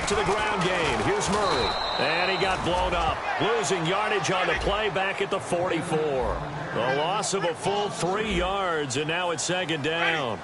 back to the ground game. Here's Murray. And he got blown up. Losing yardage on the play back at the 44. The loss of a full 3 yards, and now it's second down.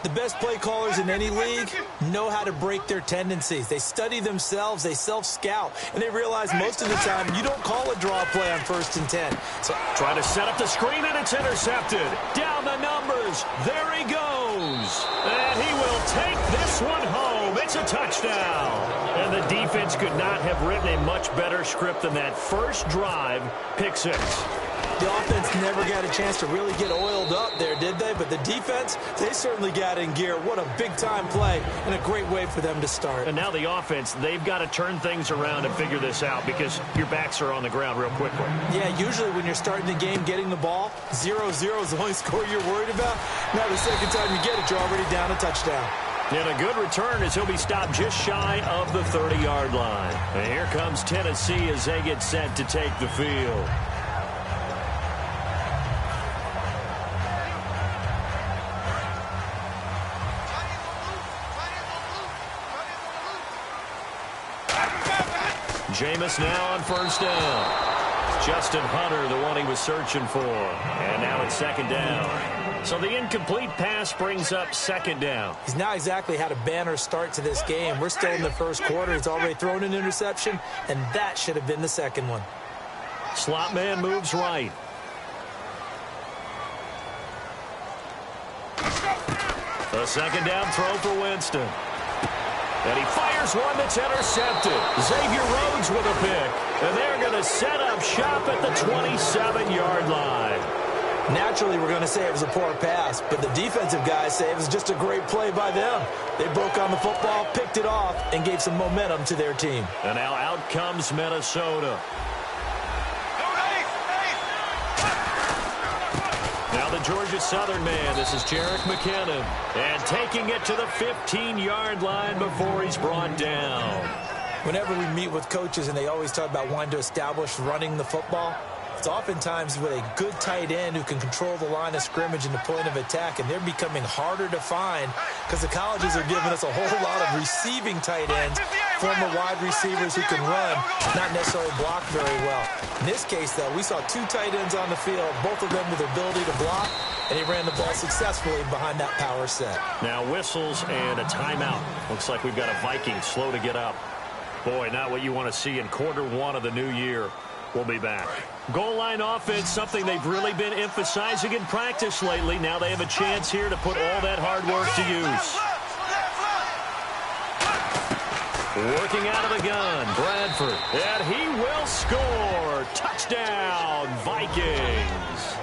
The best play callers in any league know how to break their tendencies. They study themselves, they self-scout, and they realize most of the time you don't call a draw play on 1st and 10. So trying to set up the screen, and it's intercepted. Down the numbers. There he goes. And he will take this one home. It's a touchdown. And the defense could not have written a much better script than that first drive, pick 6. The offense never got a chance to really get oiled up there, did they? But the defense, they certainly got in gear. What a big-time play and a great way for them to start. And now the offense, they've got to turn things around and figure this out because your backs are on the ground real quickly. Yeah, usually when you're starting the game, getting the ball, 0-0 is the only score you're worried about. Now the second time you get it, you're already down a touchdown. And a good return as he'll be stopped just shy of the 30-yard line. And here comes Tennessee as they get set to take the field. Jameis now on first down. Justin Hunter, the one he was searching for. And now it's second down. So the incomplete pass brings up second down. He's not exactly had a banner start to this game. We're still in the first quarter. He's already thrown an interception, and that should have been the second one. Slot man moves right. A second down throw for Winston. And he fires one that's intercepted. Xavier Rhodes with a pick. And they're going to set up shop at the 27-yard line. Naturally, we're going to say it was a poor pass, but the defensive guys say it was just a great play by them. They broke on the football, picked it off, and gave some momentum to their team. And now out comes Minnesota. Now the Georgia Southern man, this is Jerick McKinnon. And taking it to the 15-yard line before he's brought down. Whenever we meet with coaches and they always talk about wanting to establish running the football, it's oftentimes with a good tight end who can control the line of scrimmage and the point of attack, and they're becoming harder to find because the colleges are giving us a whole lot of receiving tight ends, former wide receivers who can run, not necessarily block very well. In this case, though, we saw 2 tight ends on the field, both of them with the ability to block, and he ran the ball successfully behind that power set. Now whistles and a timeout. Looks like we've got a Viking slow to get up. Boy, not what you want to see in quarter 1 of the new year. We'll be back. Goal line offense, something they've really been emphasizing in practice lately. Now they have a chance here to put all that hard work to use. Working out of the gun, Bradford. And he will score. Touchdown, Vikings.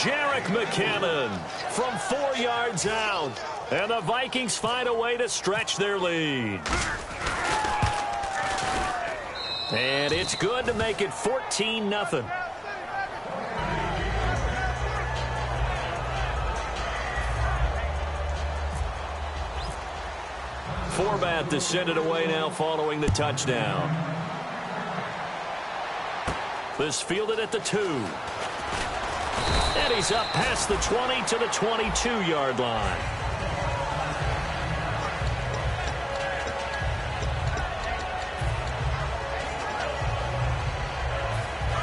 Jerick McKinnon from 4 yards out. And the Vikings find a way to stretch their lead. And it's good to make it 14-0. Format to send it away now following the touchdown. This fielded at the 2. And he's up past the 20 to the 22-yard line.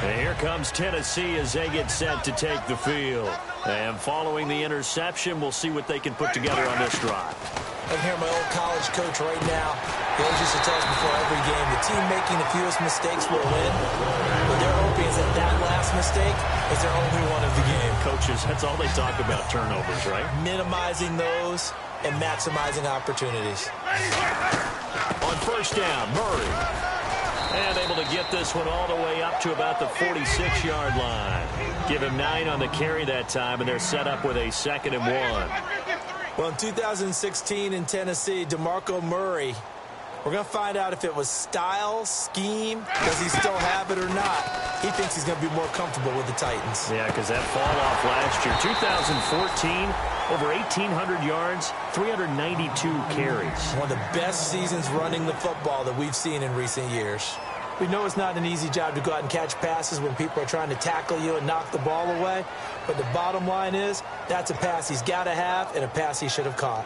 And here comes Tennessee as they get set to take the field. And following the interception, we'll see what they can put together on this drive. I can hear my old college coach right now. He always used to tell us before every game, the team making the fewest mistakes will win. What they're hoping is that that last mistake is their only one of the game. Coaches, that's all they talk about, turnovers, right? Minimizing those and maximizing opportunities. On first down, Murray. And able to get this one all the way up to about the 46-yard line. Give him 9 on the carry that time, and they're set up with a 2nd and 1. Well, in 2016 in Tennessee, DeMarco Murray, we're going to find out if it was style, scheme, does he still have it or not. He thinks he's going to be more comfortable with the Titans. Yeah, because that fall off last year, 2014, over 1,800 yards, 392 carries. One of the best seasons running the football that we've seen in recent years. We know it's not an easy job to go out and catch passes when people are trying to tackle you and knock the ball away. But the bottom line is, that's a pass he's got to have and a pass he should have caught.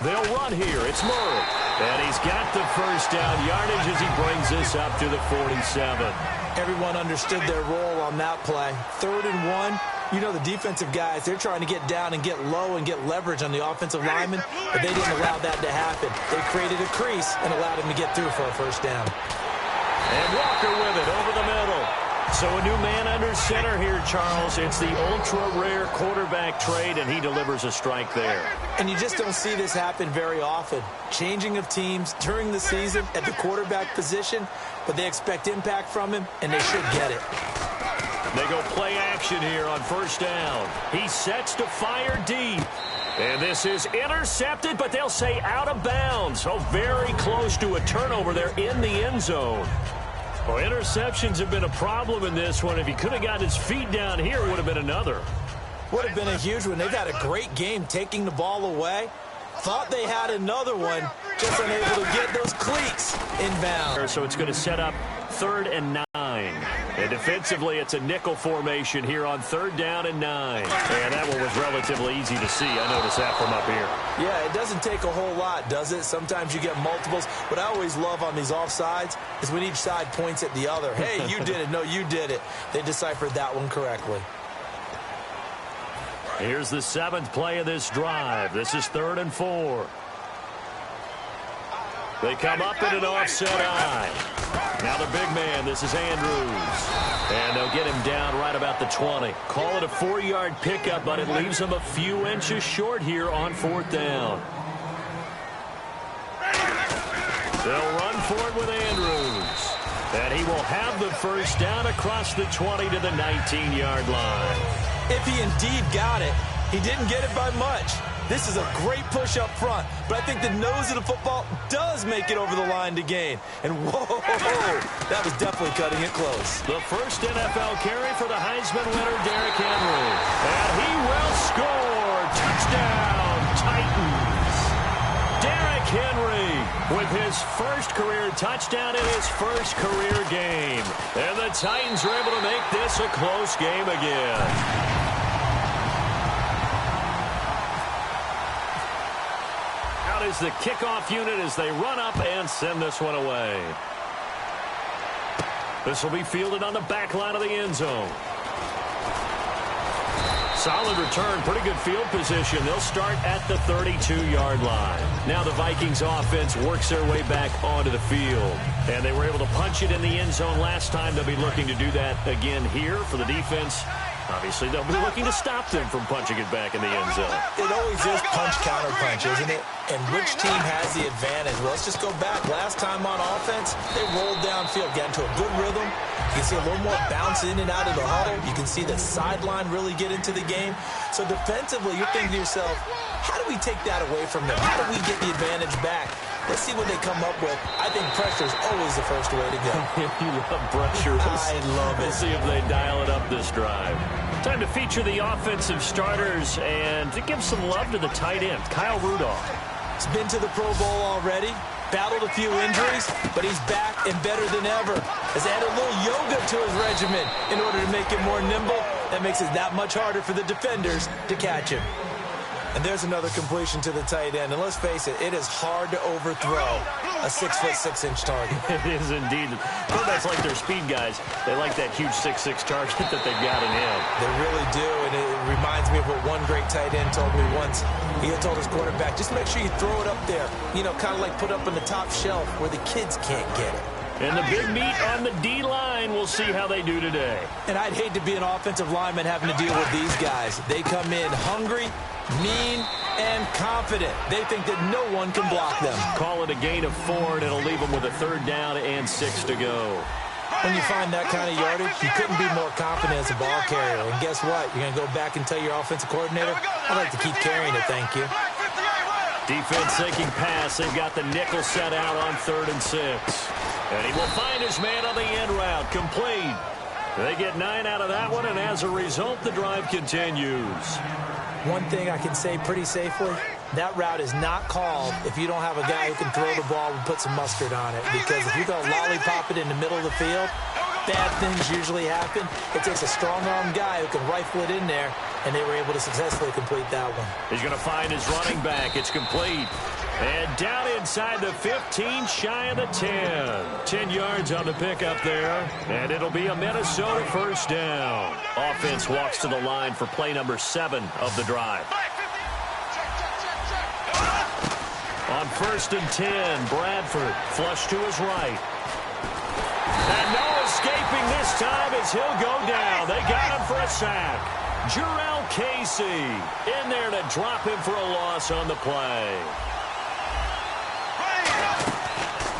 They'll run here. It's Murray. And he's got the first down yardage as he brings this up to the 47. Everyone understood their role on that play. 3rd and 1. You know the defensive guys, they're trying to get down and get low and get leverage on the offensive lineman, but they didn't allow that to happen. They created a crease and allowed him to get through for a first down. And Walker with it over the middle. So a new man under center here, Charles. It's the ultra-rare quarterback trade, and he delivers a strike there. And you just don't see this happen very often. Changing of teams during the season at the quarterback position, but they expect impact from him, and they should get it. They go play action here on first down. He sets to fire deep. And this is intercepted, but they'll say out of bounds. So very close to a turnover there in the end zone. Well, interceptions have been a problem in this one. If he could have gotten his feet down here, it would have been another. Would have been a huge one. They've had a great game taking the ball away. Thought they had another one, just unable to get those cleats inbound. So it's going to set up 3rd and 9. And defensively, it's a nickel formation here on 3rd down and 9. And that one was relatively easy to see. I noticed that from up here. Yeah, it doesn't take a whole lot, does it? Sometimes you get multiples. What I always love on these offsides is when each side points at the other. Hey, you did it. No, you did it. They deciphered that one correctly. Here's the 7th play of this drive. This is 3rd and 4. They come up in an offset eye. Now the big man, this is Andrews. And they'll get him down right about the 20. Call it a 4-yard pickup, but it leaves him a few inches short here on 4th down. They'll run for it with Andrews. And he will have the first down across the 20 to the 19-yard line. If he indeed got it, he didn't get it by much. This is a great push up front, but I think the nose of the football does make it over the line to gain. And whoa, that was definitely cutting it close. The first NFL carry for the Heisman winner, Derrick Henry. And he will score. Touchdown, Titans. Derrick Henry with his first career touchdown in his first career game. And the Titans are able to make this a close game again. Is the kickoff unit as they run up and send this one away. This will be fielded on the back line of the end zone. Solid return, pretty good field position. They'll start at the 32-yard line. Now the Vikings offense works their way back onto the field. And they were able to punch it in the end zone last time. They'll be looking to do that again here for the defense. Obviously, they'll be looking to stop them from punching it back in the end zone. It always is punch-counter-punch, isn't it? And which team has the advantage? Well, let's just go back. Last time on offense, they rolled downfield, got into a good rhythm. You can see a little more bounce in and out of the huddle. You can see the sideline really get into the game. So defensively, you're thinking to yourself, how do we take that away from them? How do we get the advantage back? Let's see what they come up with. I think pressure is always the first way to go. You love pressure. I love it. We'll see if they dial it up this drive. Time to feature the offensive starters and to give some love to the tight end, Kyle Rudolph. He's been to the Pro Bowl already, battled a few injuries, but he's back and better than ever. Has added a little yoga to his regimen in order to make him more nimble. That makes it that much harder for the defenders to catch him. And there's another completion to the tight end. And let's face it, it is hard to overthrow a 6'6" target. It is indeed. Quarterbacks like their speed guys. They like that huge 6'6" target that they've got in him. They really do. And it reminds me of what one great tight end told me once. He had told his quarterback, just make sure you throw it up there. You know, kind of like put up on the top shelf where the kids can't get it. And the big meat on the D-line, we'll see how they do today. And I'd hate to be an offensive lineman having to deal with these guys. They come in hungry, mean, and confident. They think that no one can block them. Call it a gain of 4, and it'll leave them with a 3rd down and 6 to go. When you find that kind of yardage, you couldn't be more confident as a ball carrier. And guess what? You're going to go back and tell your offensive coordinator, I'd like to keep carrying it, thank you. Defense thinking pass. They've got the nickel set out on 3rd and 6. And he will find his man on the end route. Complete. They get 9 out of that one, and as a result, the drive continues. One thing I can say pretty safely, That route is not called if you don't have a guy who can throw the ball and put some mustard on it. Because if you're going to lollipop it in the middle of the field, bad things usually happen. It takes a strong-arm guy who can rifle it in there, and they were able to successfully complete that one. He's going to find his running back. It's complete. And down inside the 15, shy of the 10. 10 yards on the pickup there. And it'll be a Minnesota first down. Offense walks to the line for play number 7 of the drive. On 1st and 10, Bradford flush to his right. And no escaping this time as he'll go down. They got him for a sack. Jarrell Casey in there to drop him for a loss on the play.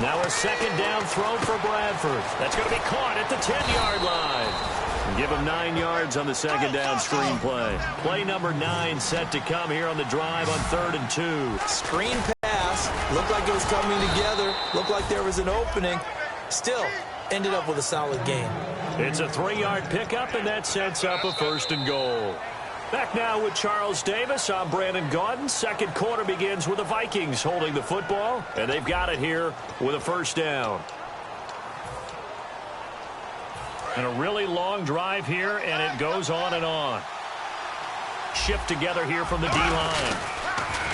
Now a second down throw for Bradford. That's going to be caught at the 10-yard line. Give him 9 yards on the second down screen play. Play number 9 set to come here on the drive on 3rd and 2. Screen pass. Looked like it was coming together. Looked like there was an opening. Still ended up with a solid gain. It's a 3-yard pickup, and that sets up a 1st and goal. Back now with Charles Davis. I'm Brandon Gaudin. Second quarter begins with the Vikings holding the football, and they've got it here with a first down. And a really long drive here, and it goes on and on. Shift together here from the D-line.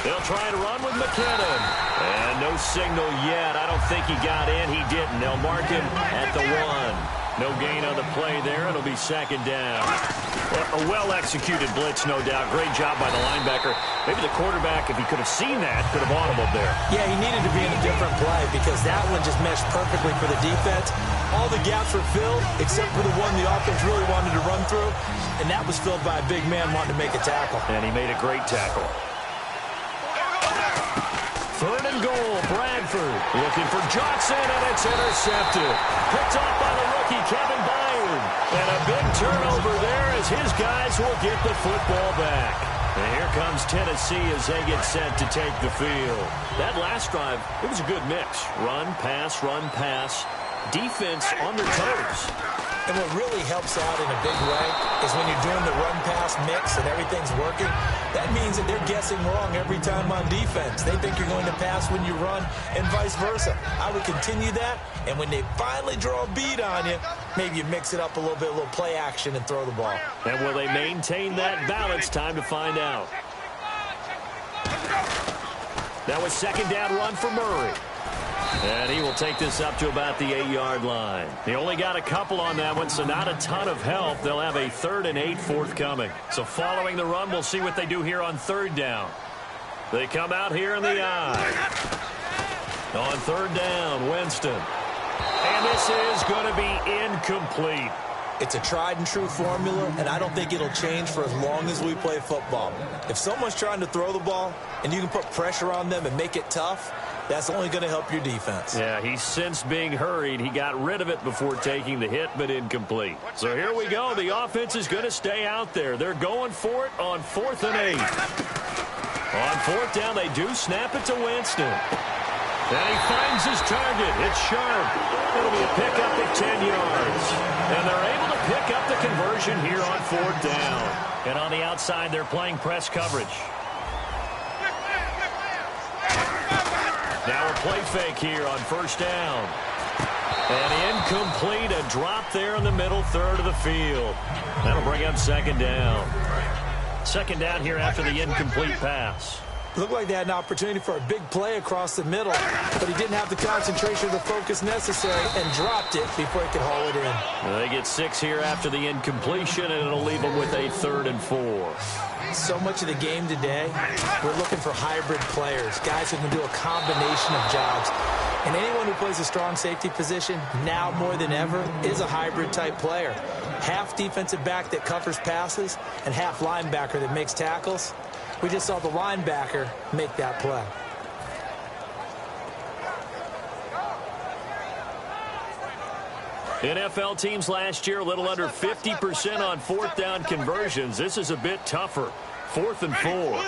They'll try to run with McKinnon. And no signal yet. I don't think he got in. He didn't. They'll mark him at the 1. No gain on the play there. It'll be second down. A well-executed blitz, no doubt. Great job by the linebacker. Maybe the quarterback, if he could have seen that, could have audibled there. Yeah, he needed to be in a different play because that one just meshed perfectly for the defense. All the gaps were filled except for the one the offense really wanted to run through, and that was filled by a big man wanting to make a tackle. And he made a great tackle. 3rd and goal, Bradford looking for Johnson, and it's intercepted. Picked off by the rookie, Kevin Byard. And a big turnover there as his guys will get the football back. And here comes Tennessee as they get set to take the field. That last drive, it was a good mix. Run, pass, defense on their toes. And what really helps out in a big way is when you're doing the run-pass mix and everything's working, that means that they're guessing wrong every time on defense. They think you're going to pass when you run and vice versa. I would continue that, and when they finally draw a bead on you, maybe you mix it up a little bit, a little play action, and throw the ball. And will they maintain that balance? Time to find out. That was second down run for Murray. And he will take this up to about the 8-yard line. They only got a couple on that one, so not a ton of help. They'll have a 3rd and 8 forthcoming. So following the run, we'll see what they do here on 3rd down. They come out here in the eye. On 3rd down, Winston. And this is going to be incomplete. It's a tried-and-true formula, and I don't think it'll change for as long as we play football. If someone's trying to throw the ball and you can put pressure on them and make it tough, that's only going to help your defense. Yeah, he's sensed being hurried. He got rid of it before taking the hit, but incomplete. So here we go. The offense is going to stay out there. They're going for it on 4th and 8. On 4th down, they do snap it to Winston. And he finds his target. It's sharp. It'll be a pickup at 10 yards. And they're able to pick up the conversion here on 4th down. And on the outside, they're playing press coverage. Now a play fake here on 1st down. And incomplete, a drop there in the middle 3rd of the field. That'll bring up 2nd down. 2nd down here after the incomplete pass. Looked like they had an opportunity for a big play across the middle, but he didn't have the concentration or the focus necessary and dropped it before he could haul it in. They get 6 here after the incompletion, and it'll leave them with a 3rd and 4. So much of the game today, we're looking for hybrid players, guys who can do a combination of jobs. And anyone who plays a strong safety position, now more than ever, is a hybrid-type player. Half defensive back that covers passes and half linebacker that makes tackles. We just saw the linebacker make that play. NFL teams last year a little under 50% on 4th down conversions. This is a bit tougher. 4th and 4.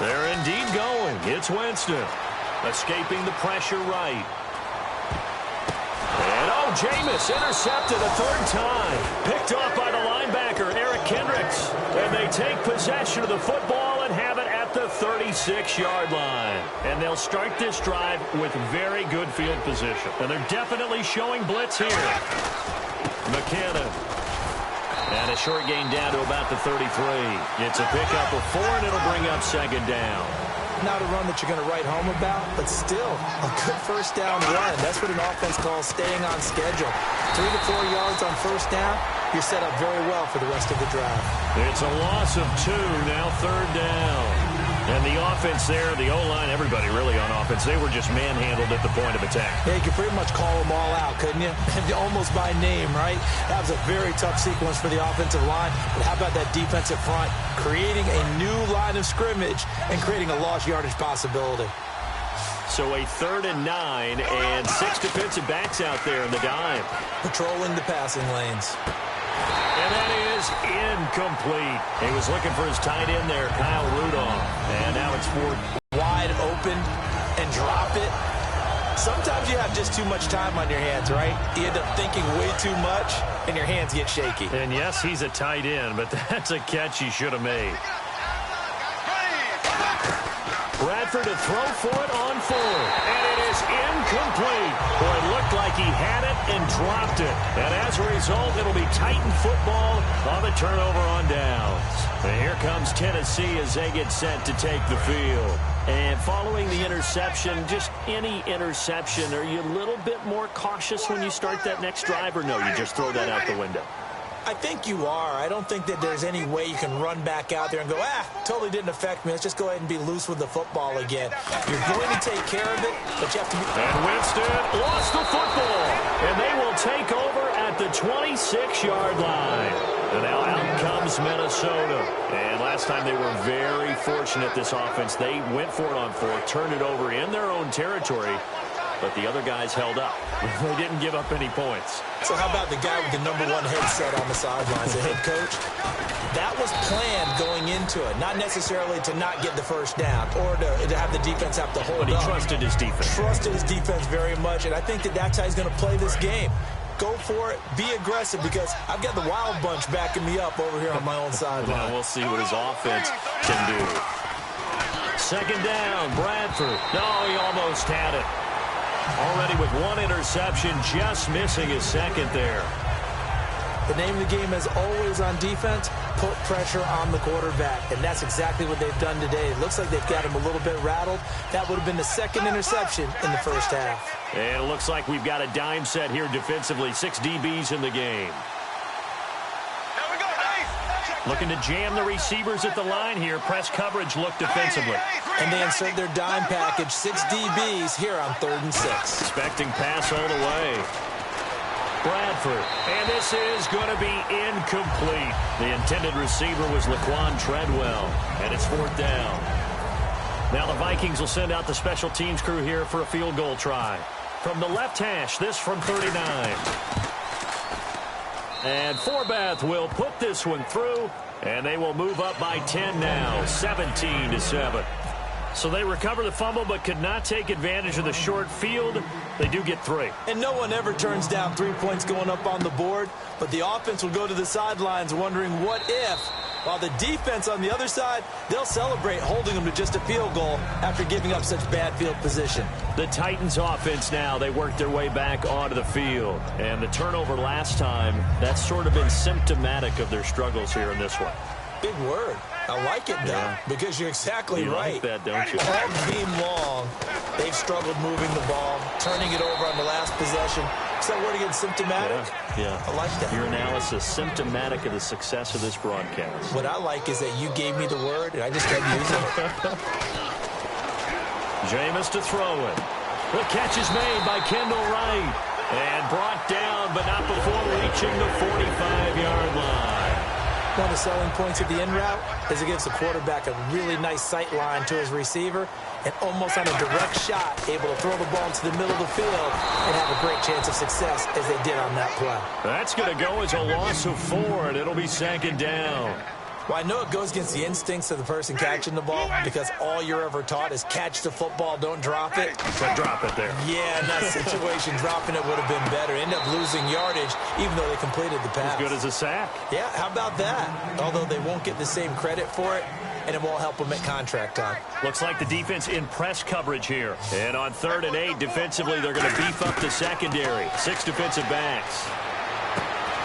They're indeed going. It's Winston. Escaping the pressure right. And oh, Jameis intercepted a third time. Picked off by the linebacker, Eric Kendricks. And they take possession of the football and have it at the 36-yard line. And they'll start this drive with very good field position. And they're definitely showing blitz here. McKinnon. And a short gain down to about the 33. It's a pickup of 4, and it'll bring up second down. Not a run that you're going to write home about, but still a good first down run. That's what an offense calls staying on schedule. 3 to 4 yards on first down, you're set up very well for the rest of the drive. It's a loss of 2, now third down. And the offense there, the O-line, everybody really on offense, they were just manhandled at the point of attack. Yeah, you could pretty much call them all out, couldn't you? Almost by name, right? That was a very tough sequence for the offensive line. But how about that defensive front creating a new line of scrimmage and creating a lost yardage possibility? So a 3rd and 9 and 6 defensive backs out there in the dime. Patrolling the passing lanes. And that is incomplete. He was looking for his tight end there, Kyle Rudolph. And now it's 4th. Wide open and drop it. Sometimes you have just too much time on your hands, right? You end up thinking way too much, and your hands get shaky. And yes, he's a tight end, but that's a catch he should have made. Bradford to throw for it on 4. And it is incomplete. Boy, it looked like he had it and dropped it. And as a result, it'll be Titan football on the turnover on downs. And here comes Tennessee as they get set to take the field. And following the interception, just any interception, are you a little bit more cautious when you start that next drive, or no, you just throw that out the window? I think you are. I don't think that there's any way you can run back out there and go, totally didn't affect me. Let's just go ahead and be loose with the football again. You're going to take care of it, but you have to be... And Winston lost the football, and they will take over at the 26-yard line. And now out comes Minnesota. And last time they were very fortunate, this offense. They went for it on 4, turned it over in their own territory, but the other guys held up. They didn't give up any points. So how about the guy with the #1 headset on the sidelines, the head coach? That was planned going into it, not necessarily to not get the first down or to have the defense have to hold up. But he trusted his defense. Trusted his defense very much, and I think that that's how he's going to play this game. Go for it. Be aggressive, because I've got the wild bunch backing me up over here on my own sideline. Well, we'll see what his offense can do. Second down, Bradford. No, he almost had it. Already with 1 interception, just missing his second there. The name of the game is always on defense, put pressure on the quarterback. And that's exactly what they've done today. It looks like they've got him a little bit rattled. That would have been the 2nd interception in the first half. And it looks like we've got a dime set here defensively. 6 DBs in the game. Looking to jam the receivers at the line here. Press coverage look defensively. And they insert their dime package, 6 DBs here on 3rd and 6. Expecting pass all the way. Bradford. And this is going to be incomplete. The intended receiver was Laquan Treadwell. And it's 4th down. Now the Vikings will send out the special teams crew here for a field goal try. From the left hash, this from 39. And Forbath will put this one through, and they will move up by 10 now, 17-7. So they recover the fumble but could not take advantage of the short field. They do get 3. And no one ever turns down 3 points going up on the board, but the offense will go to the sidelines wondering what if, while the defense on the other side, they'll celebrate holding them to just a field goal after giving up such bad field position. The Titans offense now, they worked their way back onto the field. And the turnover last time, that's sort of been symptomatic of their struggles here in this one. Big word. I like it, though, because you're exactly right. You like that, don't you? All game long, they've struggled moving the ball, turning it over on the last possession. Is that word again, symptomatic? Yeah. I like that. Your analysis, symptomatic of the success of this broadcast. What I like is that you gave me the word, and I just kept using it. Jameis to throw it. The catch is made by Kendall Wright. And brought down, but not before reaching the 45-yard line. One of the selling points of the in route is it gives the quarterback a really nice sight line to his receiver, and almost on a direct shot, able to throw the ball into the middle of the field and have a great chance of success as they did on that play. That's going to go as a loss of 4, and it'll be 2nd down. Well, I know it goes against the instincts of the person catching the ball because all you're ever taught is catch the football, don't drop it. So drop it there. Yeah, in that situation, dropping it would have been better. End up losing yardage, even though they completed the pass. As good as a sack. Yeah, how about that? Although they won't get the same credit for it, and it won't help them at contract time. Looks like the defense in press coverage here. And on 3rd and 8, defensively, they're going to beef up the secondary. 6 defensive backs.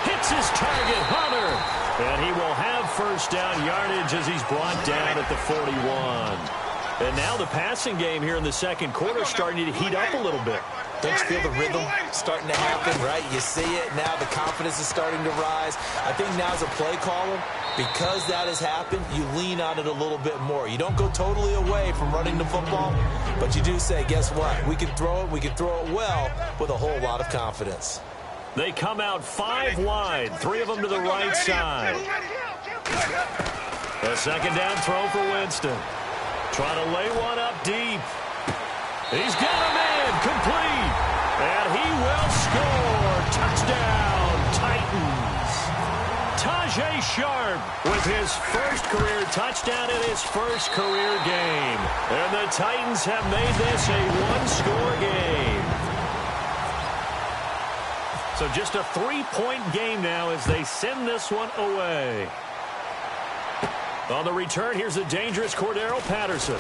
Hits his target, Hunter. And he will have first down yardage as he's brought down at the 41. And now the passing game here in the second quarter starting to heat up a little bit. Don't you feel the rhythm starting to happen, right? You see it now. The confidence is starting to rise. I think now as a play caller, because that has happened, you lean on it a little bit more. You don't go totally away from running the football, but you do say, guess what? We can throw it. We can throw it well with a whole lot of confidence. They come out 5 wide, 3 of them to the right side. A second down throw for Winston. Trying to lay one up deep. He's got him in, complete. And he will score. Touchdown, Titans. Tajay Sharp with his first career touchdown in his first career game. And the Titans have made this a one-score game. So just a 3-point game now as they send this one away. On the return, here's the dangerous Cordero Patterson.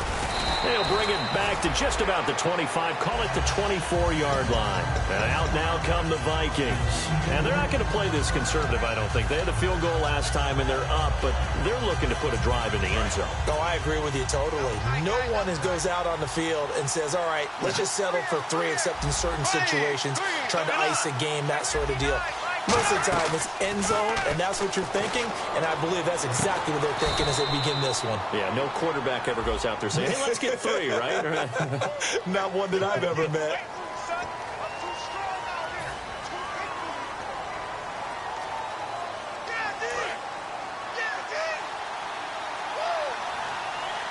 They'll bring it back to just about the 25, call it the 24-yard line. And out now come the Vikings. And they're not going to play this conservative, I don't think. They had a field goal last time, and they're up, but they're looking to put a drive in the end zone. Oh, I agree with you totally. No one goes out on the field and says, all right, let's just settle for 3, except in certain situations, trying to ice a game, that sort of deal. Most of the time, it's end zone, and that's what you're thinking, and I believe that's exactly what they're thinking as they begin this one. Yeah, no quarterback ever goes out there saying, hey, let's get 3, right? Not one that I've ever met.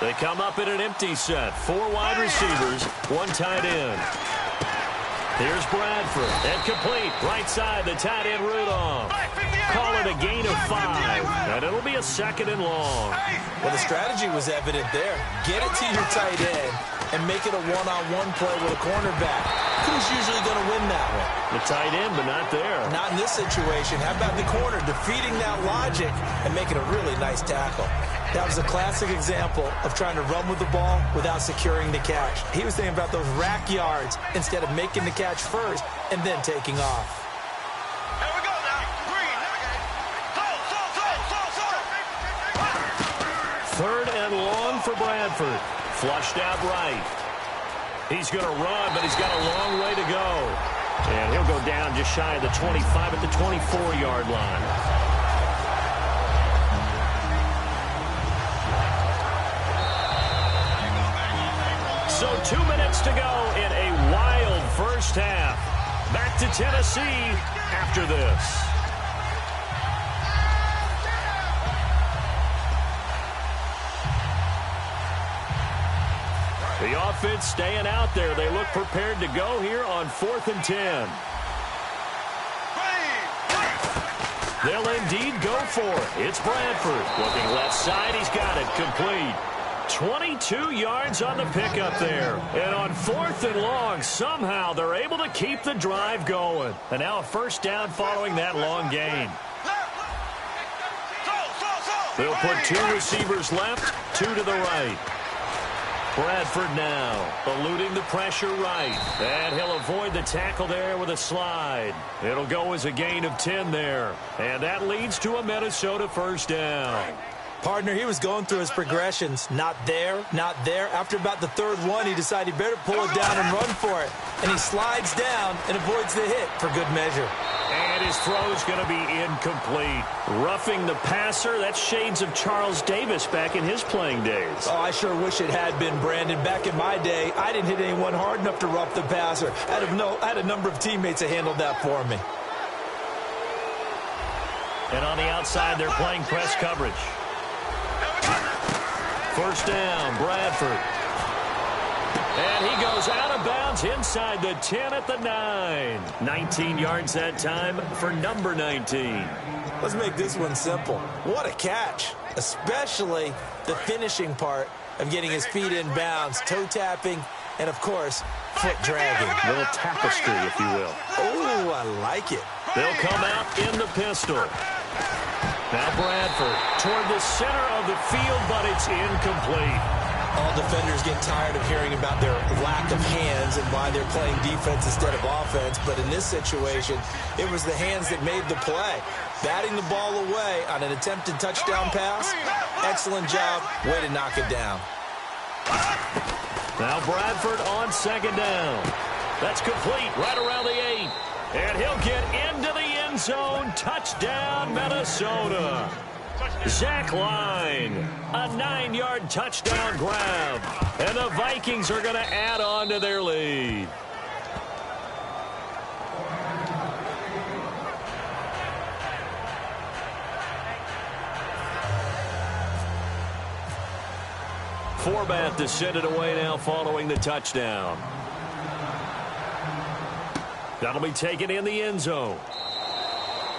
They come up in an empty set. 4 wide receivers, 1 tight end. Here's Bradford. And complete. Right side, the tight end Rudolph. Call it a gain of 5. And it'll be a 2nd and long. Well, the strategy was evident there. Get it to your tight end and make it a one-on-one play with a cornerback. Who's usually going to win that one? The tight end, but not there. Not in this situation. How about the corner defeating that logic and making a really nice tackle? That was a classic example of trying to run with the ball without securing the catch. He was thinking about those rack yards instead of making the catch first and then taking off. Here we go now. Green. Go. 3rd and long for Bradford. Flushed out right. He's going to run, but he's got a long way to go. And he'll go down just shy of the 25 at the 24-yard line. So 2 minutes to go in a wild first half. Back to Tennessee after this. The offense staying out there. They look prepared to go here on 4th and 10. They'll indeed go for it. It's Bradford. Looking left side. He's got it. Complete. 22 yards on the pickup there. And on 4th and long, somehow they're able to keep the drive going. And now a first down following that long gain. They'll put 2 receivers left, 2 to the right. Bradford now eluding the pressure right. And he'll avoid the tackle there with a slide. It'll go as a gain of 10 there. And that leads to a Minnesota first down. Partner, he was going through his progressions. Not there, not there. After about the 3rd one, he decided he better pull it down and run for it. And he slides down and avoids the hit for good measure. And his throw's going to be incomplete. Roughing the passer, that's shades of Charles Davis back in his playing days. Oh, I sure wish it had been, Brandon. Back in my day, I didn't hit anyone hard enough to rough the passer. I had a number of teammates that handled that for me. And on the outside, they're playing press coverage. First down, Bradford. And he goes out of bounds inside the 10 at the 9. 19 yards that time for number 19. Let's make this one simple. What a catch, especially the finishing part of getting his feet in bounds, toe tapping, and, of course, foot dragging. A little tapestry, if you will. Oh, I like it. They'll come out in the pistol. Now Bradford toward the center of the field, but it's incomplete. All defenders get tired of hearing about their lack of hands and why they're playing defense instead of offense. But in this situation, it was the hands that made the play. Batting the ball away on an attempted touchdown pass. Excellent job. Way to knock it down. Now Bradford on second down. That's complete right around the 8. And he'll get into the end zone. Touchdown, Minnesota. Zach Line, a 9-yard touchdown grab. And the Vikings are going to add on to their lead. Forbath to send it away now following the touchdown. That'll be taken in the end zone.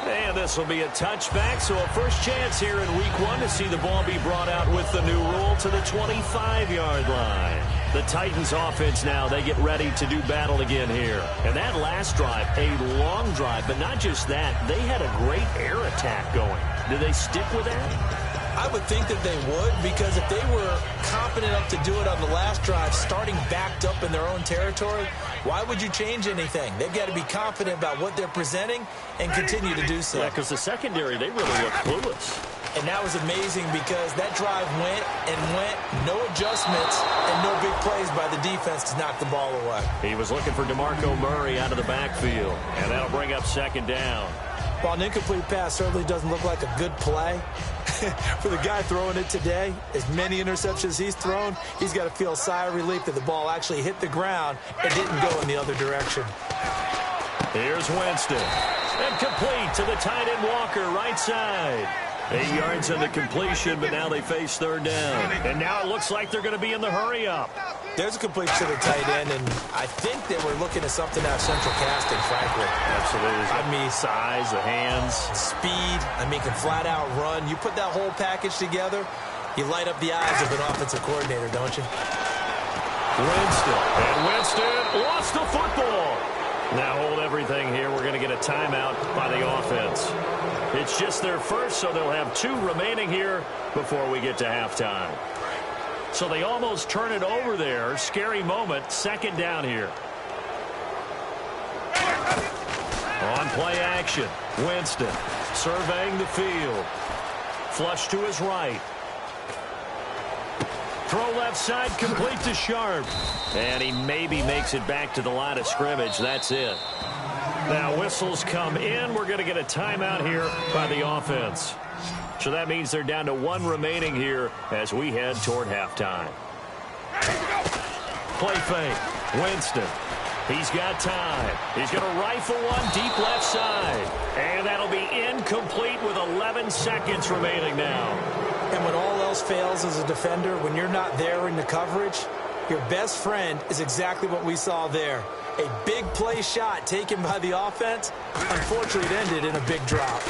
And this will be a touchback, so a first chance here in week 1 to see the ball be brought out with the new rule to the 25-yard line. The Titans offense now, they get ready to do battle again here. And that last drive, a long drive, but not just that, they had a great air attack going. Do they stick with that? I would think that they would, because if they were confident enough to do it on the last drive, starting backed up in their own territory, why would you change anything? They've got to be confident about what they're presenting and continue to do so. Yeah, because the secondary, they really look clueless. And that was amazing because that drive went and went, no adjustments and no big plays by the defense to knock the ball away. He was looking for DeMarco Murray out of the backfield, and that'll bring up second down. While an incomplete pass certainly doesn't look like a good play, for the guy throwing it today, as many interceptions he's thrown, he's got to feel a sigh of relief that the ball actually hit the ground and didn't go in the other direction. Here's Winston. And complete to the tight end Walker, right side. 8 yards on the completion, but now they face third down. And now it looks like they're going to be in the hurry-up. There's a completion to the tight end, and I think they were looking at something out of central casting, frankly. Absolutely. I mean, size, the hands. Speed, I mean, can flat-out run. You put that whole package together, you light up the eyes of an offensive coordinator, don't you? Winston. And Winston lost the football. Now hold everything here. We're going to get a timeout by the offense. It's just their first, so they'll have 2 remaining here before we get to halftime. So they almost turn it over there. Scary moment. Second down here. On play action. Winston surveying the field. Flush to his right. Throw left side, complete to Sharp. And he maybe makes it back to the line of scrimmage. That's it. Now whistles come in. We're going to get a timeout here by the offense. So that means they're down to 1 remaining here as we head toward halftime. Play fake. Winston. He's got time. He's going to rifle one deep left side. And that'll be incomplete with 11 seconds remaining now. And when all else fails as a defender, when you're not there in the coverage, your best friend is exactly what we saw there. A big play shot taken by the offense. Unfortunately, it ended in a big drop.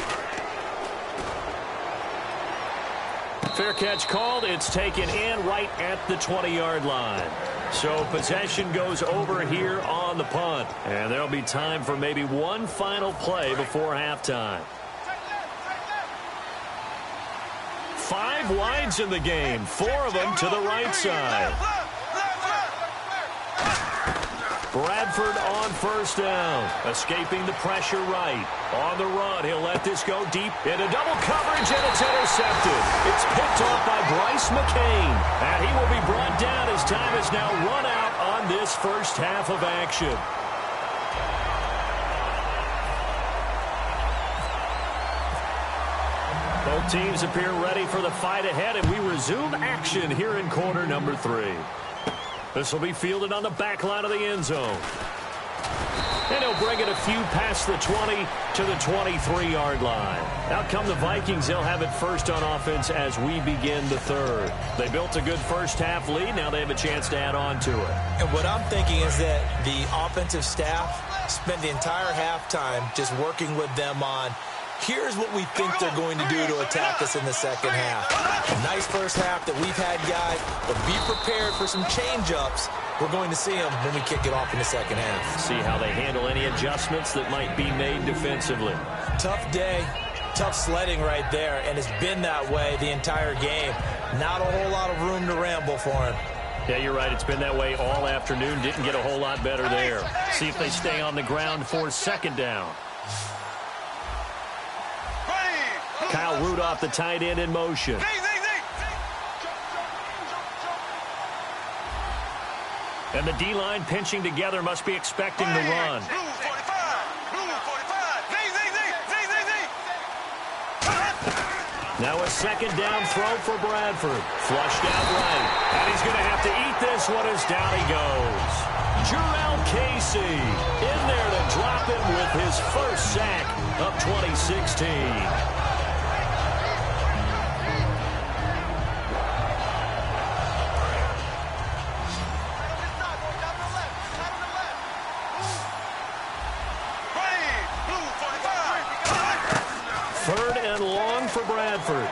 Fair catch called. It's taken in right at the 20-yard line. So possession goes over here on the punt. And there'll be time for maybe one final play before halftime. 5 wides in the game, 4 of them to the right side. Bradford on first down, escaping the pressure right. On the run, he'll let this go deep into double coverage, and it's intercepted. It's picked off by Bryce McCain, and he will be brought down as time is now run out on this first half of action. Both teams appear ready for the fight ahead, and we resume action here in quarter number 3. This will be fielded on the back line of the end zone. And he'll bring it a few past the 20 to the 23-yard line. Out come the Vikings. They'll have it first on offense as we begin the third. They built a good first half lead. Now they have a chance to add on to it. And what I'm thinking is that the offensive staff spent the entire halftime just working with them on Here's what we think they're going to do to attack us in the second half. Nice first half that we've had, guys, but be prepared for some change-ups. We're going to see them when we kick it off in the second half. See how they handle any adjustments that might be made defensively. Tough day, tough sledding right there, and it's been that way the entire game. Not a whole lot of room to ramble for him. Yeah, you're right. It's been that way all afternoon. Didn't get a whole lot better there. See if they stay on the ground for second down. Kyle Rudolph, the tight end, in motion. And the D-line pinching together, must be expecting the run. Now a second down throw for Bradford. Flushed out right. And he's going to have to eat this one as down he goes. Jarrell Casey in there to drop him with his first sack of 2016. Third and long for Bradford.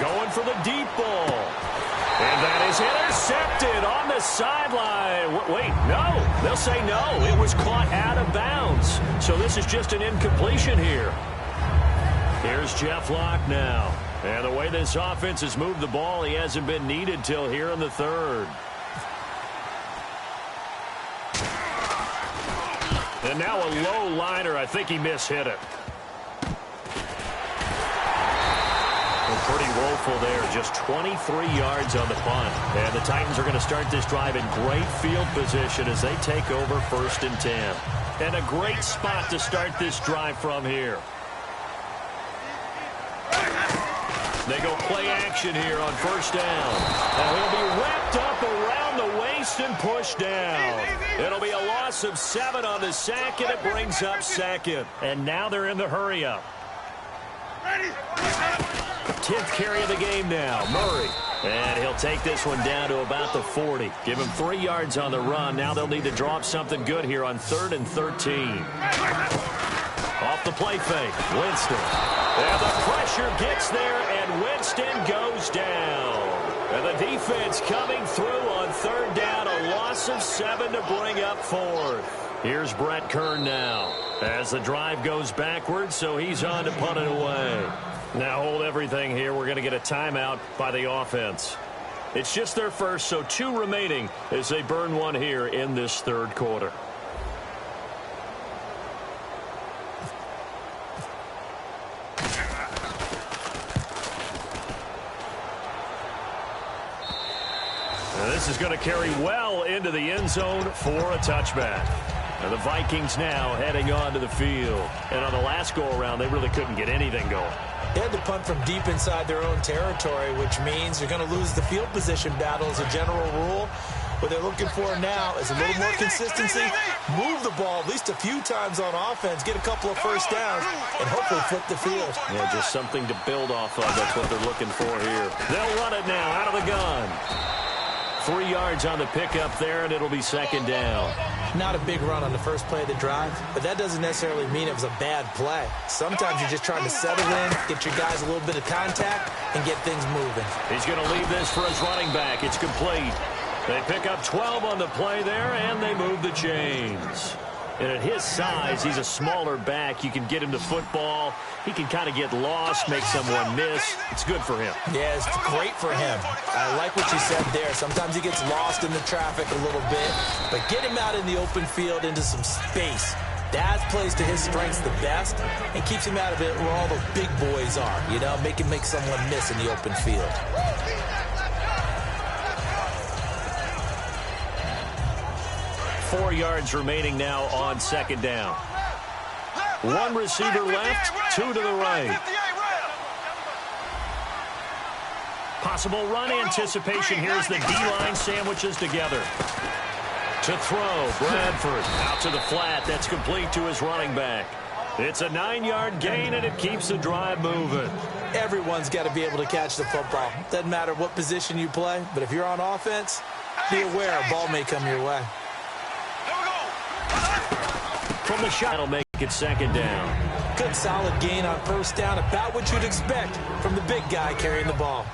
Going for the deep ball. And that is intercepted on the sideline. Wait, no. They'll say no. It was caught out of bounds. So this is just an incompletion here. Here's Jeff Locke now. And the way this offense has moved the ball, he hasn't been needed till here in the third. And now a low liner. I think he mishit it. Pretty woeful there. Just 23 yards on the punt. And the Titans are going to start this drive in great field position as they take over 1st and 10. And a great spot to start this drive from here. They go play action here on 1st down. And he'll be wrapped up around the waist and pushed down. It'll be a loss of 7 on the sack, and it brings up 2nd. And now they're in the hurry-up. 10th carry of the game now, Murray. And he'll take this one down to about the 40. Give him 3 yards on the run. Now they'll need to draw up something good here on 3rd and 13. Off the play fake, Winston. And the pressure gets there, and Winston goes down. And the defense coming through on 3rd down, a loss of 7 to bring up 4th. Here's Brett Kern now as the drive goes backwards, so he's on to punt it away. Now hold everything here. We're going to get a timeout by the offense. It's just their first, so 2 remaining as they burn one here in this 3rd quarter. And this is going to carry well into the end zone for a touchback. And the Vikings now heading onto the field. And on the last go-around, they really couldn't get anything going. They had to punt from deep inside their own territory, which means you're going to lose the field position battle as a general rule. What they're looking for now is a little more consistency, move the ball at least a few times on offense, get a couple of first downs, and hopefully flip the field. Yeah, just something to build off of. That's what they're looking for here. They'll run it now out of the gun. 3 yards on the pickup there, and it'll be 2nd down. Not a big run on the first play of the drive, but that doesn't necessarily mean it was a bad play. Sometimes you're just trying to settle in, get your guys a little bit of contact, and get things moving. He's going to leave this for his running back. It's complete. They pick up 12 on the play there, and they move the chains. And at his size, he's a smaller back. You can get him the football. He can kind of get lost, make someone miss. It's good for him. Yeah, it's great for him. I like what you said there. Sometimes he gets lost in the traffic a little bit, but get him out in the open field into some space. That plays to his strengths the best and keeps him out of it where all the big boys are, you know, make someone miss in the open field. Four yards remaining now on 2nd down. 1 receiver left, 2 to the right. Possible run anticipation. Here's the D-line sandwiches together. To throw, Bradford out to the flat. That's complete to his running back. It's a 9-yard gain, and it keeps the drive moving. Everyone's got to be able to catch the football. Doesn't matter what position you play, but if you're on offense, be aware a ball may come your way. From the shot, it'll make it 2nd down. Good solid gain on first down, about what you'd expect from the big guy carrying the ball.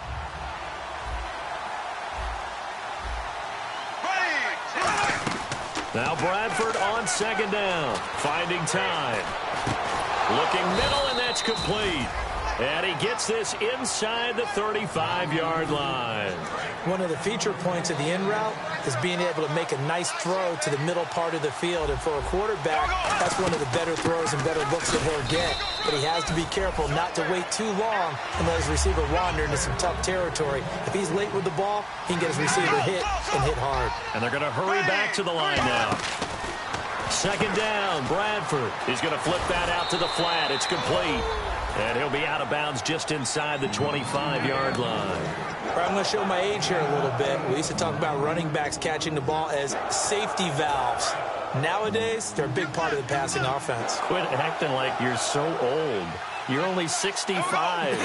Now Bradford on second down, finding time. Looking middle, and that's complete. And he gets this inside the 35-yard line. One of the feature points of the in route is being able to make a nice throw to the middle part of the field. And for a quarterback, that's one of the better throws and better looks that he'll get. But he has to be careful not to wait too long and let his receiver wander into some tough territory. If he's late with the ball, he can get his receiver hit and hit hard. And they're going to hurry back to the line now. Second down, Bradford. He's going to flip that out to the flat. It's complete. And he'll be out of bounds just inside the 25-yard line. I'm going to show my age here a little bit. We used to talk about running backs catching the ball as safety valves. Nowadays, they're a big part of the passing offense. Quit acting like you're so old. You're only 65.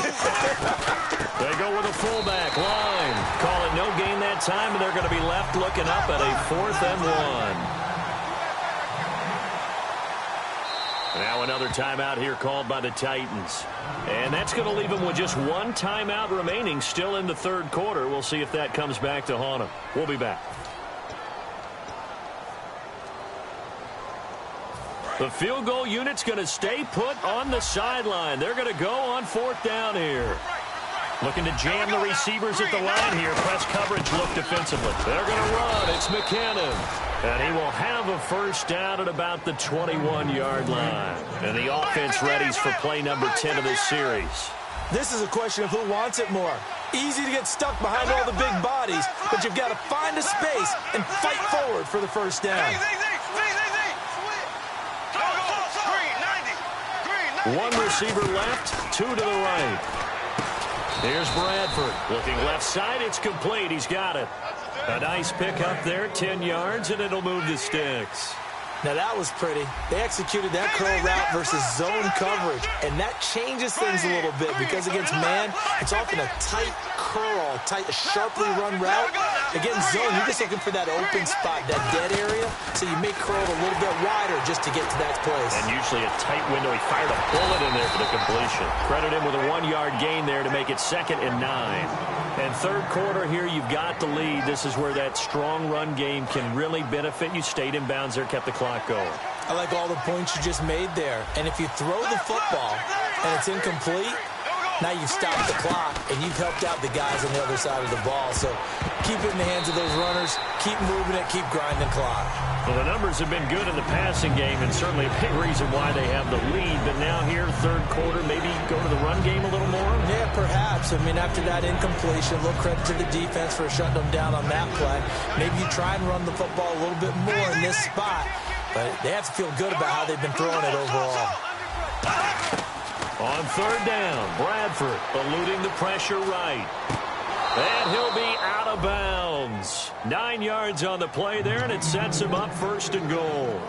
They go with a fullback line. Call it no gain that time, and they're going to be left looking up at a 4th and 1. Now another timeout here called by the Titans. And that's going to leave them with just one timeout remaining still in the third quarter. We'll see if that comes back to haunt them. We'll be back. The field goal unit's going to stay put on the sideline. They're going to go on 4th down here. Looking to jam the receivers at the line here. Press coverage look defensively. They're going to run. It's McKinnon. And he will have a first down at about the 21-yard line. And the offense readies for play number 10 of this series. This is a question of who wants it more. Easy to get stuck behind all the big bodies, but you've got to find a space and fight forward for the first down. One receiver left, 2 to the right. Here's Bradford. Looking left side, it's complete. He's got it. A nice pick up there, 10 yards, and it'll move the sticks. Now that was pretty. They executed that curl route versus zone coverage, and that changes things a little bit because against man, it's often a tight curl, a sharply run route. Against zone, you're just looking for that open spot, that dead area, so you make curl a little bit wider just to get to that place. And usually a tight window. He fired a bullet in there for the completion. Credit him with a 1-yard gain there to make it 2nd and 9. And third quarter here, you've got the lead. This is where that strong run game can really benefit you. Stayed in bounds there, kept the clock going. I like all the points you just made there. And if you throw the football and it's incomplete, now you've stopped the clock and you've helped out the guys on the other side of the ball. So keep it in the hands of those runners. Keep moving it. Keep grinding clock. Well, the numbers have been good in the passing game and certainly a big reason why they have the lead. But now here, third quarter, maybe go to the run game a little more? Yeah, perhaps. I mean, after that incompletion, a little credit to the defense for shutting them down on that play. Maybe you try and run the football a little bit more in this spot. But they have to feel good about how they've been throwing it overall. On third down, Bradford eluding the pressure right. And he'll be out of bounds. 9 yards on the play there, and it sets him up 1st and goal.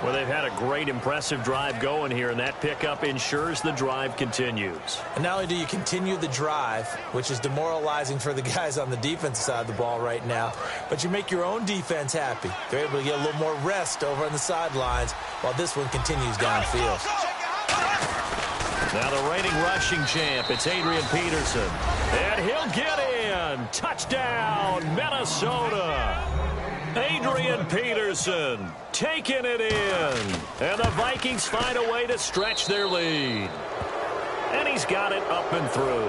Well, they've had a great, impressive drive going here, and that pickup ensures the drive continues. And not only do you continue the drive, which is demoralizing for the guys on the defensive side of the ball right now, but you make your own defense happy. They're able to get a little more rest over on the sidelines while this one continues downfield. Now the reigning rushing champ, it's Adrian Peterson. And he'll get in. Touchdown, Minnesota. Adrian Peterson taking it in. And the Vikings find a way to stretch their lead. And he's got it up and through.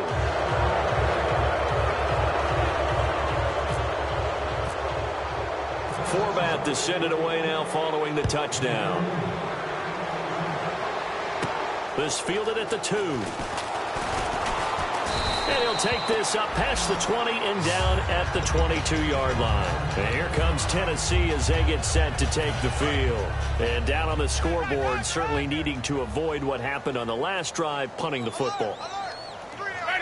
Forbat to send it away now following the touchdown. This fielded at the 2. And he'll take this up past the 20 and down at the 22-yard line. And here comes Tennessee as they get set to take the field. And down on the scoreboard, certainly needing to avoid what happened on the last drive, punting the football.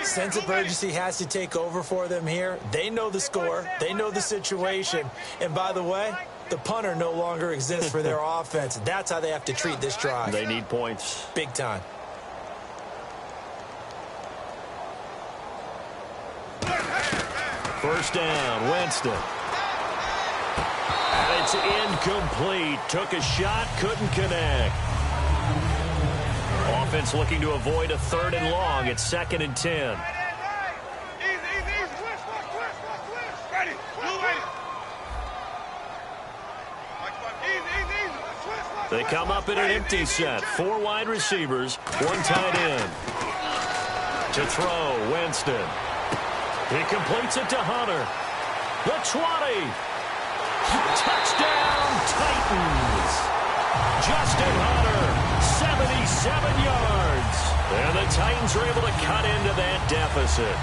Sense of urgency has to take over for them here. They know the score. They know the situation. And by the way, the punter no longer exists for their offense. That's how they have to treat this drive. They need points. Big time. First down, Winston. And it's incomplete. Took a shot, couldn't connect. offense looking to avoid a 3rd and long. It's 2nd and 10. They come up in an empty set. 4 wide receivers, 1 tight end. To throw, Winston. He completes it to Hunter. The 20. Touchdown, Titans. Justin Hunter, 77 yards. And the Titans are able to cut into that deficit.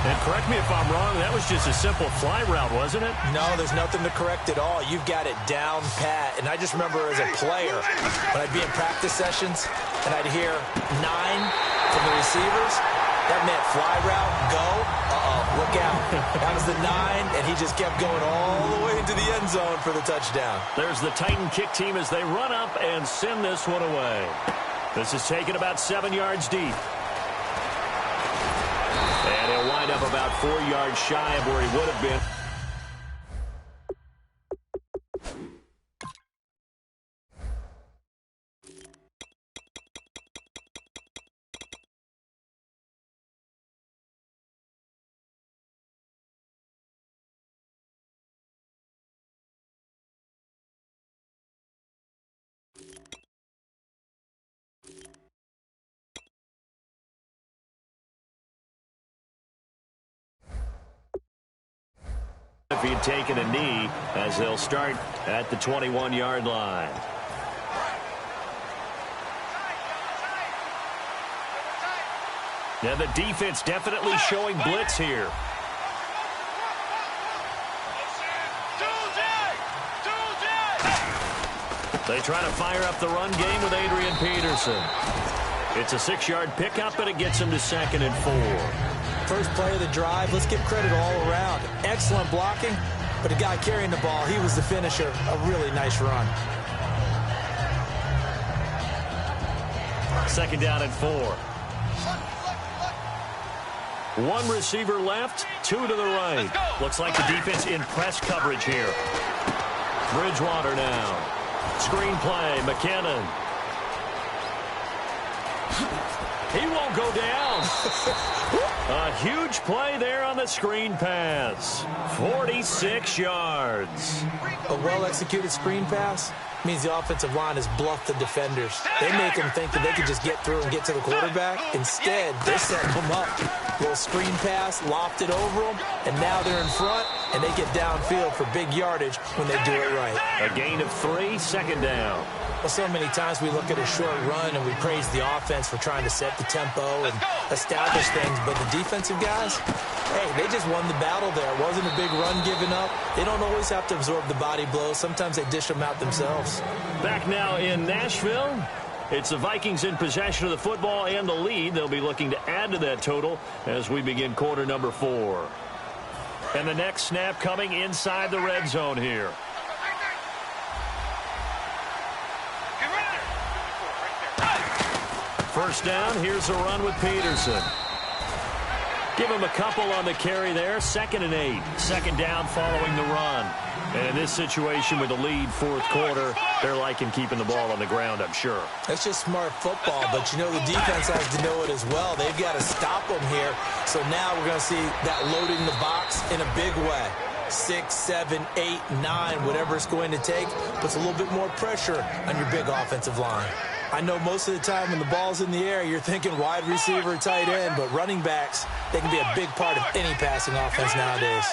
And correct me if I'm wrong, that was just a simple fly route, wasn't it? No, there's nothing to correct at all. You've got it down pat. And I just remember as a player, when I'd be in practice sessions, and I'd hear 9 from the receivers, that meant fly route, go, look out. That was the 9, and he just kept going all the way into the end zone for the touchdown. There's the Titan kick team as they run up and send this one away. This is taken about 7 yards deep. And he'll wind up about 4 yards shy of where he would have been. If he had taken a knee, as they'll start at the 21-yard line. Now the defense definitely showing blitz here. They try to fire up the run game with Adrian Peterson. It's a 6-yard pickup, and it gets him to 2nd and 4. First play of the drive, let's give credit all around. Excellent blocking, but the guy carrying the ball, he was the finisher. A really nice run. 2nd down and 4. 1 receiver left, 2 to the right. Looks like the defense in press coverage here. Bridgewater now. Screen play, McKinnon. He won't go down. A huge play there on the screen pass. 46 yards. A well-executed screen pass means the offensive line has bluffed the defenders. They make them think that they can just get through and get to the quarterback. Instead, they're setting them up. Little screen pass, lofted over them, and now they're in front, and they get downfield for big yardage when they do it right. A gain of 3, 2nd down. Well, so many times we look at a short run and we praise the offense for trying to set the tempo and establish things, but the defensive guys, hey, they just won the battle there. It wasn't a big run given up. They don't always have to absorb the body blows. Sometimes they dish them out themselves. Back now in Nashville. It's the Vikings in possession of the football and the lead. They'll be looking to add to that total as we begin quarter number 4. And the next snap coming inside the red zone here. First down, here's a run with Peterson. Give him a couple on the carry there. 2nd and 8. 2nd down following the run. And in this situation with the lead 4th quarter, they're liking keeping the ball on the ground, I'm sure. That's just smart football, but you know the defense has to know it as well. They've got to stop them here. So now we're going to see that loading the box in a big way. 6, 7, 8, 9, whatever it's going to take, puts a little bit more pressure on your big offensive line. I know most of the time when the ball's in the air, you're thinking wide receiver, tight end, but running backs, they can be a big part of any passing offense nowadays.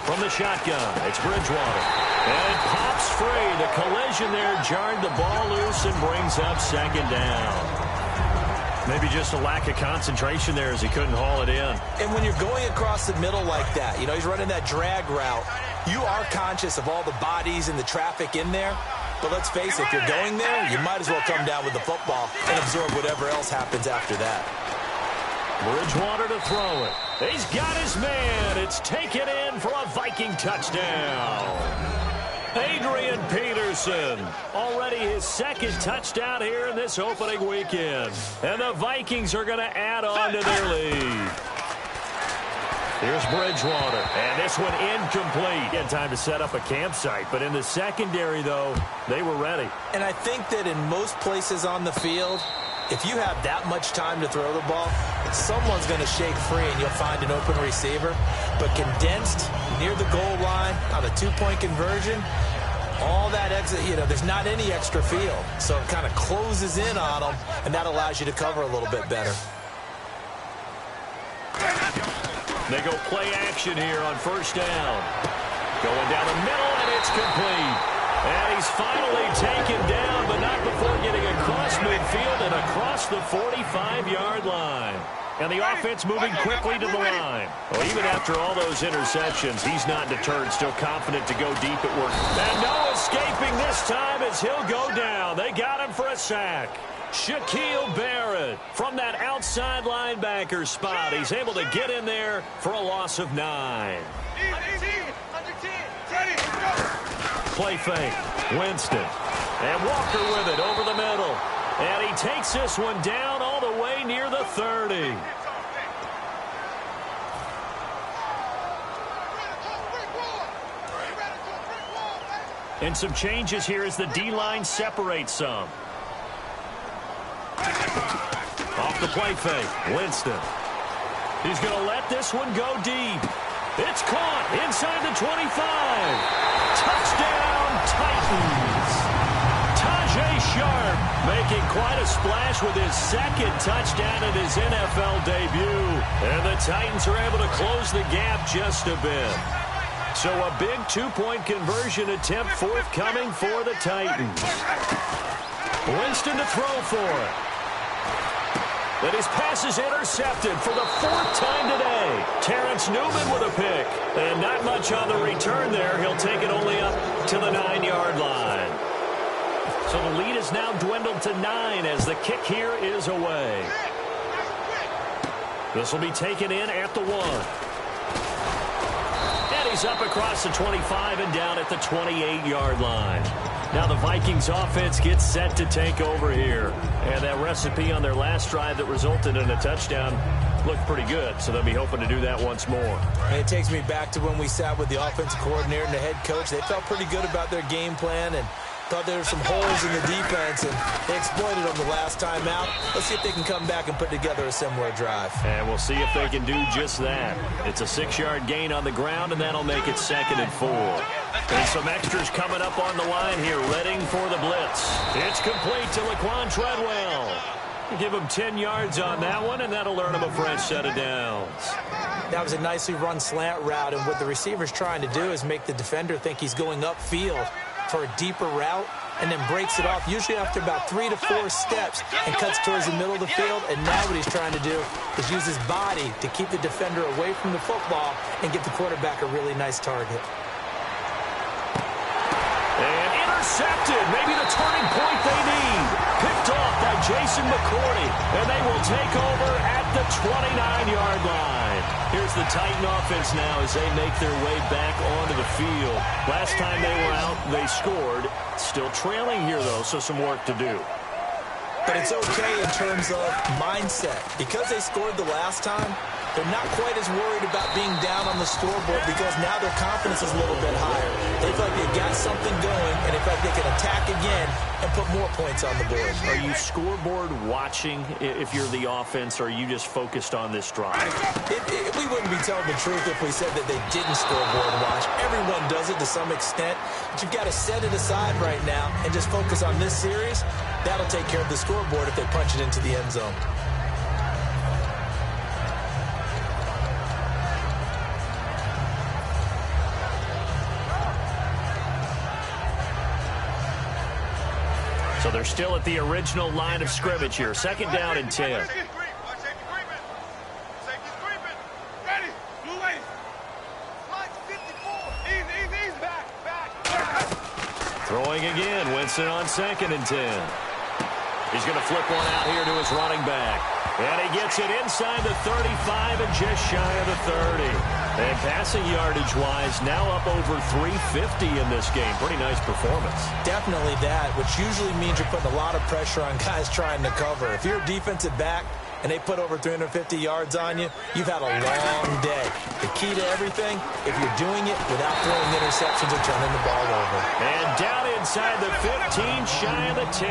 From the shotgun, it's Bridgewater. And it pops free. The collision there jarred the ball loose and brings up 2nd down. Maybe just a lack of concentration there as he couldn't haul it in. And when you're going across the middle like that, you know, he's running that drag route, you are conscious of all the bodies and the traffic in there. But let's face it, if you're going there, you might as well come down with the football and absorb whatever else happens after that. Bridgewater to throw it. He's got his man. It's taken in for a Viking touchdown. Adrian Peterson, already his 2nd touchdown here in this opening weekend. And the Vikings are going to add on to their lead. Here's Bridgewater, and this one incomplete. Had time to set up a campsite, but in the secondary, though, they were ready. And I think that in most places on the field, if you have that much time to throw the ball, someone's going to shake free and you'll find an open receiver. But condensed near the goal line on a two-point conversion, all that exit, there's not any extra field. So it kind of closes in on them, and that allows you to cover a little bit better. They go play action here on first down. Going down the middle, and it's complete. And he's finally taken down, but not before getting across midfield and across the 45-yard line. And the offense moving quickly to the line. Well, even after all those interceptions, he's not deterred, still confident to go deep at work. And no escaping this time as he'll go down. They got him for a sack. Shaquille Barrett from that outside linebacker spot. He's able to get in there for a loss of 9. Play fake. Winston. And Walker with it over the middle. And he takes this one down all the way near the 30. And some changes here as the D-line separates some. Off the play fake. Winston. He's going to let this one go deep. It's caught inside the 25. Touchdown, Titans. Tajay Sharp making quite a splash with his second touchdown in his NFL debut. And the Titans are able to close the gap just a bit. So a big two-point conversion attempt forthcoming for the Titans. Winston to throw for it. And his pass is intercepted for the 4th time today. Terrence Newman with a pick. And not much on the return there. He'll take it only up to the 9-yard line. So the lead is now dwindled to 9 as the kick here is away. This will be taken in at the 1. And he's up across the 25 and down at the 28-yard line. Now the Vikings offense gets set to take over here. And that recipe on their last drive that resulted in a touchdown looked pretty good. So they'll be hoping to do that once more. And it takes me back to when we sat with the offensive coordinator and the head coach. They felt pretty good about their game plan and thought there were some holes in the defense, and they exploited them the last time out. Let's see if they can come back and put together a similar drive. And we'll see if they can do just that. It's a 6-yard gain on the ground, and that'll make it 2nd and 4. And some extras coming up on the line here, readying for the blitz. It's complete to Laquan Treadwell. Give him 10 yards on that one, and that'll earn him a fresh set of downs. That was a nicely run slant route, and what the receiver's trying to do is make the defender think he's going upfield for a deeper route, and then breaks it off, usually after about 3 to 4 steps, and cuts towards the middle of the field. And now what he's trying to do is use his body to keep the defender away from the football and get the quarterback a really nice target. And intercepted, maybe the turning point they need. Picked off by Jason McCourty, and they will take over at the 29-yard line. Here's the Titan offense now as they make their way back onto the field. Last time they were out, they scored. Still trailing here, though, so some work to do. But it's okay in terms of mindset. Because they scored the last time, they're not quite as worried about being down on the scoreboard because now their confidence is a little bit higher. They feel like they've got something going, and in fact, they can attack again and put more points on the board. Are you scoreboard watching if you're the offense, or are you just focused on this drive? We wouldn't be telling the truth if we said that they didn't scoreboard watch. Everyone does it to some extent, but you've got to set it aside right now and just focus on this series. That'll take care of the scoreboard if they punch it into the end zone. So they're still at the original line of scrimmage here. 2nd down and 10. Throwing again. Winston on 2nd and 10. He's going to flip one out here to his running back. And he gets it inside the 35 and just shy of the 30. And passing yardage-wise, now up over 350 in this game. Pretty nice performance. Definitely that, which usually means you're putting a lot of pressure on guys trying to cover. If you're a defensive back and they put over 350 yards on you, you've had a long day. The key to everything, if you're doing it without throwing interceptions or turning the ball over. And down inside the 15, shy of the 10.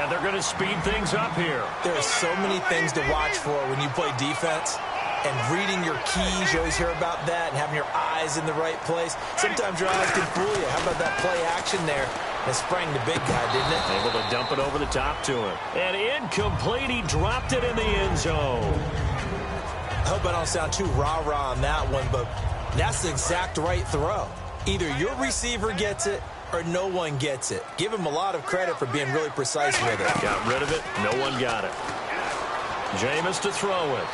And they're going to speed things up here. There are so many things to watch for when you play defense. And reading your keys, you always hear about that, and having your eyes in the right place. Sometimes your eyes can fool you. How about that play action there? That sprang the big guy, didn't it? Able to dump it over the top to him. And incomplete. He dropped it in the end zone. I hope I don't sound too rah-rah on that one, but that's the exact right throw. Either your receiver gets it or no one gets it. Give him a lot of credit for being really precise with it. Got rid of it. No one got it. Jameis to throw it.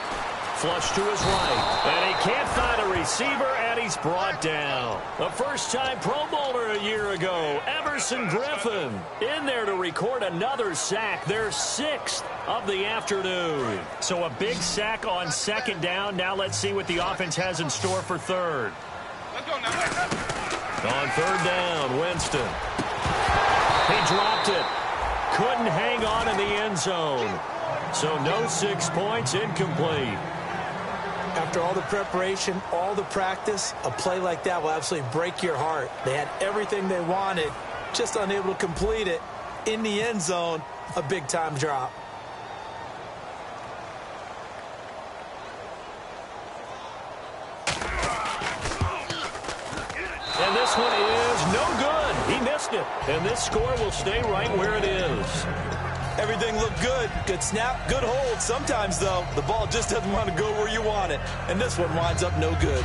Flush to his right. And he can't find a receiver, and he's brought down. A first-time Pro Bowler a year ago, Everson Griffin, in there to record another sack, their 6th of the afternoon. So a big sack on second down. Now let's see what the offense has in store for third. Let's go now. On third down, Winston. He dropped it. Couldn't hang on in the end zone. So no 6 points, incomplete. After all the preparation, all the practice, a play like that will absolutely break your heart. They had everything they wanted, just unable to complete it. In the end zone, a big-time drop. And this one is no good. He missed it. And this score will stay right where it is. Everything looked good. Good snap, good hold. Sometimes, though, the ball just doesn't want to go where you want it. And this one winds up no good.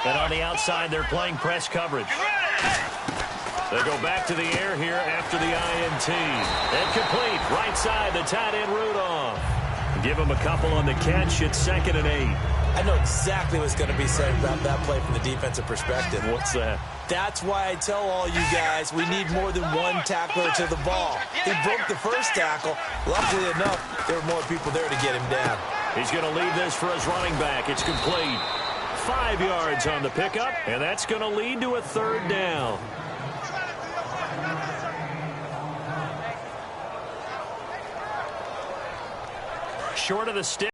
And on the outside, they're playing press coverage. They go back to the air here after the INT. And complete. Right side, the tight end Rudolph. Give him a couple on the catch. It's 2nd and 8. I know exactly what's going to be said about that play from the defensive perspective. What's that? That's why I tell all you guys we need more than one tackler to the ball. He broke the first tackle. Luckily enough, there were more people there to get him down. He's going to leave this for his running back. It's complete. 5 yards on the pickup, and that's going to lead to a third down. Short of the stick.